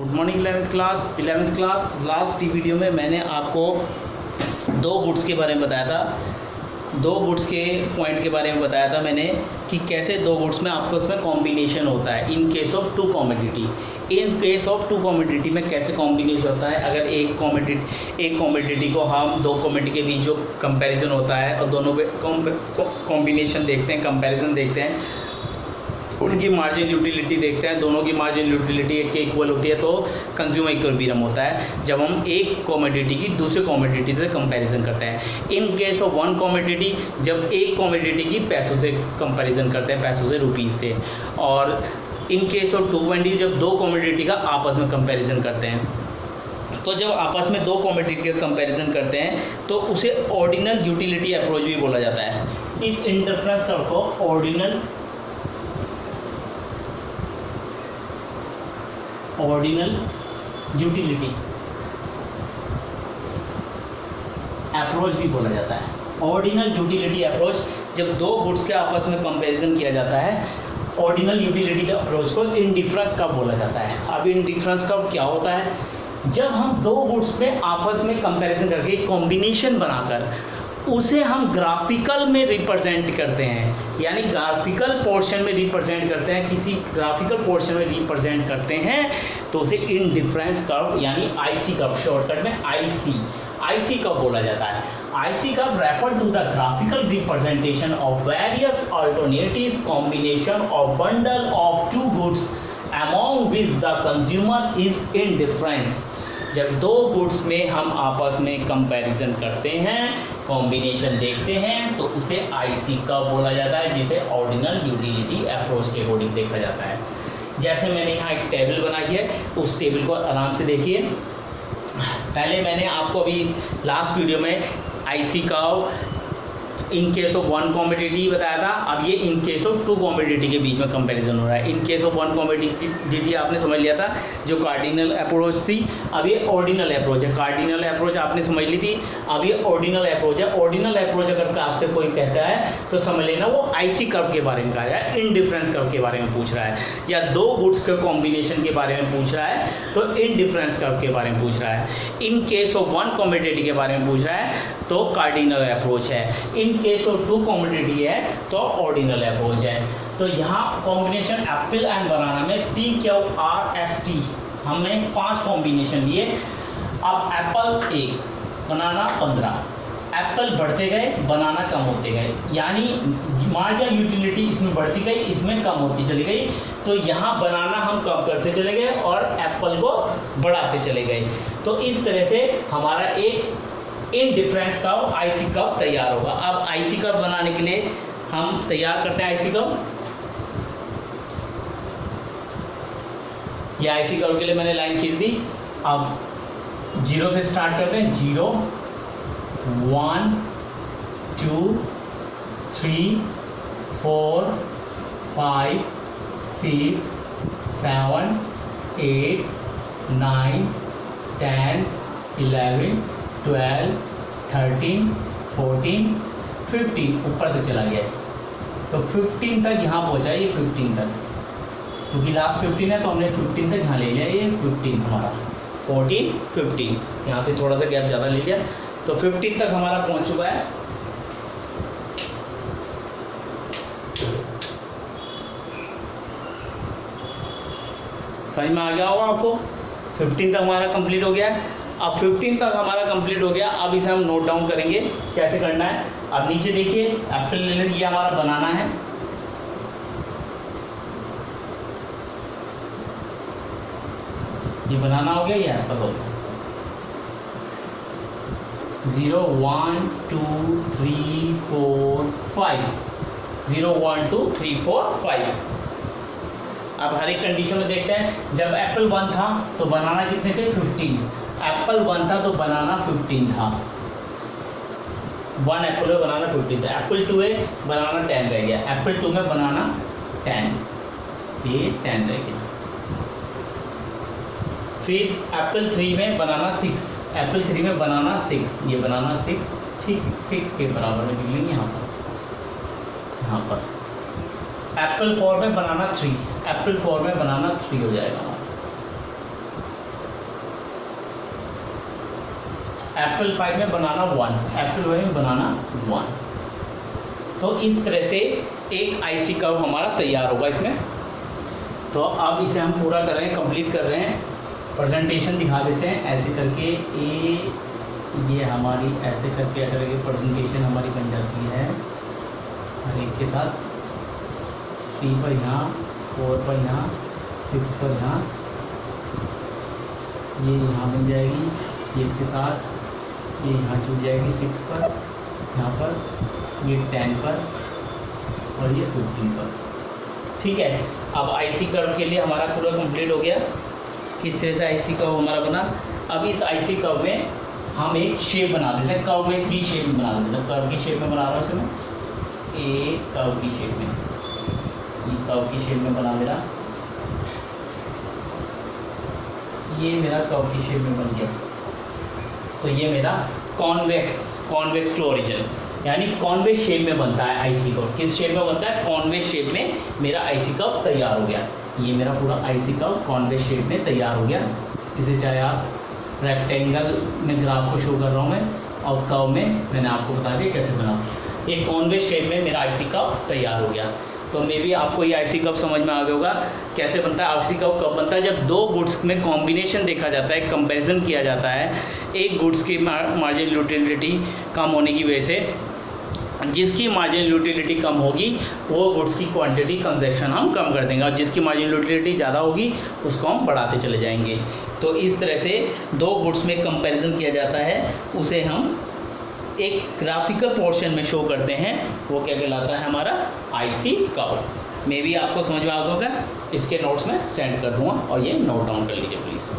Good morning 11th class. Last video में मैंने आपको दो गुड्स के बारे में बताया था, दो गुड्स के पॉइंट के बारे में बताया था मैंने कि कैसे दो गुड्स में आपको उसमें कॉम्बिनेशन होता है in case of two commodity. In case of two commodity में कैसे कॉम्बिनेशन होता है, अगर एक कॉमोडिटी को हम दो कॉमोडिटी के बीच जो कंपैरिजन होता है और दोनों पे कॉम्बिनेशन देखते हैं, कंपैरिजन देखते हैं, उनकी मार्जिन यूटिलिटी देखते हैं, दोनों की मार्जिन यूटिलिटी एक के इक्वल होती है तो कंज्यूमर इक्विलिब्रियम होता है जब हम एक कॉमोडिटी की दूसरे कॉमोडिटी से कंपैरिजन करते हैं। इन केस ऑफ वन कॉमोडिटी, जब एक कॉमोडिटी की पैसों से कंपैरिजन करते हैं, पैसों से, रुपीज़ से। और in case of two commodity, जब दो कॉमोडिटी का आपस में कंपैरिजन करते हैं। तो जब आपस में दो कॉमोडिटी का कंपैरिजन करते हैं तो उसे ऑर्डिनल यूटिलिटी अप्रोच भी बोला जाता है। इस इंटरफेरेंस कर्व को ऑर्डिनल यूटिलिटी अप्रोच भी बोला जाता है। ऑर्डिनल यूटिलिटी अप्रोच, जब दो गुड्स के आपस में कंपैरिजन किया जाता है, ऑर्डिनल यूटिलिटी के अप्रोच को इंडिफरेंस कर्व बोला जाता है। अब इंडिफरेंस कर्व क्या होता है? जब हम दो गुड्स में आपस में कंपैरिजन करके कॉम्बिनेशन बनाकर उसे हम ग्राफिकल में रिप्रेजेंट करते हैं, यानी ग्राफिकल पोर्शन में रिप्रेजेंट करते हैं, किसी ग्राफिकल पोर्शन में रिप्रेजेंट करते हैं तो उसे इंडिफरेंस कर्व यानी आईसी कर्व, शॉर्टकट में आईसी कर्व बोला जाता है। IC curve refer to the graphical representation of various alternatives combination of bundle of two goods among which the consumer is indifference. जब दो गुड्स में हम आपस में कंपैरिजन करते हैं, कॉम्बिनेशन देखते हैं तो उसे आईसी कर्व बोला जाता है, जिसे ऑर्डिनल यूटिलिटी अप्रोच के अकॉर्डिंग देखा जाता है। जैसे मैंने यहाँ एक टेबल बनाई है, उस टेबल को आराम से देखिए। पहले मैंने आपको अभी लास्ट वीडियो में IC curve in case of one commodity बताया था। अब ये in case of two commodity के बीच में कंपैरिजन हो रहा है। In case of one commodity आपने समझ लिया था जो कार्डिनल अप्रोच थी, अब ये ऑर्डिनल अप्रोच है। कार्डिनल अप्रोच आपने समझ ली थी, अब ये ऑर्डिनल अप्रोच है। ऑर्डिनल अप्रोच अगर आपसे कोई कहता है तो समझ लेना वो आईसी कर्व के बारे में कहा जाए, इंडिफरेंस कर्व के बारे में पूछ रहा है, या दो गुड्स के कॉम्बिनेशन के बारे में पूछ रहा है तो इंडिफरेंस कर्व के बारे में पूछ रहा है। In case of one commodity के बारे में पूछ रहा है तो कार्डिनल अप्रोच है। In case of two commodity है तो ऑर्डिनल अप्रोच है। तो यहाँ कॉम्बिनेशन एप्पल एंड बनाना में PQRST हमने 5 कॉम्बिनेशन लिए। अब एप्पल 1, बनाना 15, एप्पल बढ़ते गए, बनाना कम होते गए, यानी मार्जिन यूटिलिटी इसमें बढ़ती गई, इसमें कम होती चली गई। तो यहाँ बनाना हम कम करते चले गए और एप्पल को बढ़ाते चले गए। तो इस तरह से हमारा एक इंडिफरेंस कर्व आईसी कर्व तैयार होगा। अब आईसी कर्व बनाने के लिए हम तैयार करते हैं आईसी कर्व। ये आईसी कर्व के लिए मैंने लाइन खींच दी। अब 0 से स्टार्ट करते हैं। 0 1 2 3 4 5 6 7 8 9 10 11 12 13 14 15 ऊपर तक चला गया। तो 15 तक यहाँ पहुँचा, ये 15 तक, क्योंकि लास्ट 15 है तो हमने 15 तक यहाँ ले लिया। ये 15 हमारा 14 15, यहाँ से थोड़ा सा गैप ज़्यादा ले लिया तो 15 तक हमारा पहुँच चुका है। समझ में आ गया होगा आपको। 15 तक हमारा कंप्लीट हो गया है। अब 15 तक हमारा कंप्लीट हो गया। अब इसे हम नोट डाउन करेंगे कैसे करना है। अब नीचे देखिए एप्पल ले लें, ये हमारा बनाना है। ये बनाना हो गया, ये एप्पल हो गया। 0 1 2 3 4 5, 0 1 2 3 4 5। अब हर एक कंडीशन में देखते हैं। जब एप्पल 1 था तो बनाना कितने थे? 15। एप्पल 1 था तो बनाना 15 था। 1 एप्पल में बनाना 15 था। एप्पल 2 है, बनाना 10 रह गया। एप्पल 2 में बनाना 10, ये 10 रह गया। फिर एप्पल 3 में बनाना 6, एप्पल 3 में बनाना 6, ये बनाना 6, ठीक 6 के बराबर में निकलेंगे यहाँ पर। एप्पल 4 में बनाना 3, एप्पल 4 में बनाना 3 हो जाएगा हमारा। एप्पल 5 में बनाना 1, एप्पल 5 में बनाना 1। तो इस तरह से एक आईसी कर्व हमारा तैयार होगा इसमें। तो अब इसे हम पूरा कर रहे हैं, कंप्लीट कर रहे हैं, प्रेजेंटेशन दिखा देते हैं ऐसे करके। ये हमारी ऐसे करके अगर ये प्रेजेंटेशन हमारी बन जाती है हर एक के साथ, 3 पर यहाँ, 4 पर यहाँ, 5 पर यहाँ, ये यहाँ बन जाएगी, ये इसके साथ, ये यहाँ जुड़ जाएगी 6 पर, यहाँ पर, ये 10 पर और ये 15 पर। ठीक है, अब आईसी कर्व के लिए हमारा पूरा कंप्लीट हो गया। किस तरह से आईसी कर्व हमारा बना। अब इस आईसी कर्व में हम एक शेप बना देते हैं, कर्व में की शेप में बना देते हैं। कर्व की शेप में बना रहा हूँ इसे मैं, ए कर्व की शेप में, ये कर्व की शेप में बना मेरा, ये मेरा कर्व की शेप में बन गया। तो ये मेरा कॉन्वेक्स टू ओरिजिन, यानी कॉन्वेक्स शेप में बनता है आईसी कर्व। किस शेप में बनता है? कॉन्वेक्स शेप में मेरा आईसी कर्व तैयार हो गया। ये मेरा पूरा आईसी कर्व कॉन्वेक्स शेप में तैयार हो गया। इसे चाहे आप रेक्टेंगल में ग्राफ को शो कर रहा हूँ मैं, और कर्व में मैंने आपको बता दिया कैसे बनाऊँ। एक कॉन्वेक्स शेप में मेरा आईसी कर्व तैयार हो गया। तो मे भी आपको ये आईसी कर्व समझ में आ गया होगा कैसे बनता है। आईसी कर्व कब बनता है? जब दो गुड्स में कॉम्बिनेशन देखा जाता है, कंपैरिजन किया जाता है। एक गुड्स की मार्जिनल यूटिलिटी कम होने की वजह से, जिसकी मार्जिनल यूटिलिटी कम होगी वो गुड्स की क्वांटिटी कंजप्शन हम कम कर देंगे, और जिसकी मार्जिनल यूटिलिटी ज़्यादा होगी उसको हम बढ़ाते चले जाएंगे। तो इस तरह से दो गुड्स में कंपैरिजन किया जाता है, उसे हम एक ग्राफिकल पोर्शन में शो करते हैं। वो क्या कहलाता है? हमारा आईसी कर्व। मे भी आपको समझ में आ गया होगा, इसके नोट्स में सेंड कर दूंगा और ये नोट डाउन कर लीजिए प्लीज़।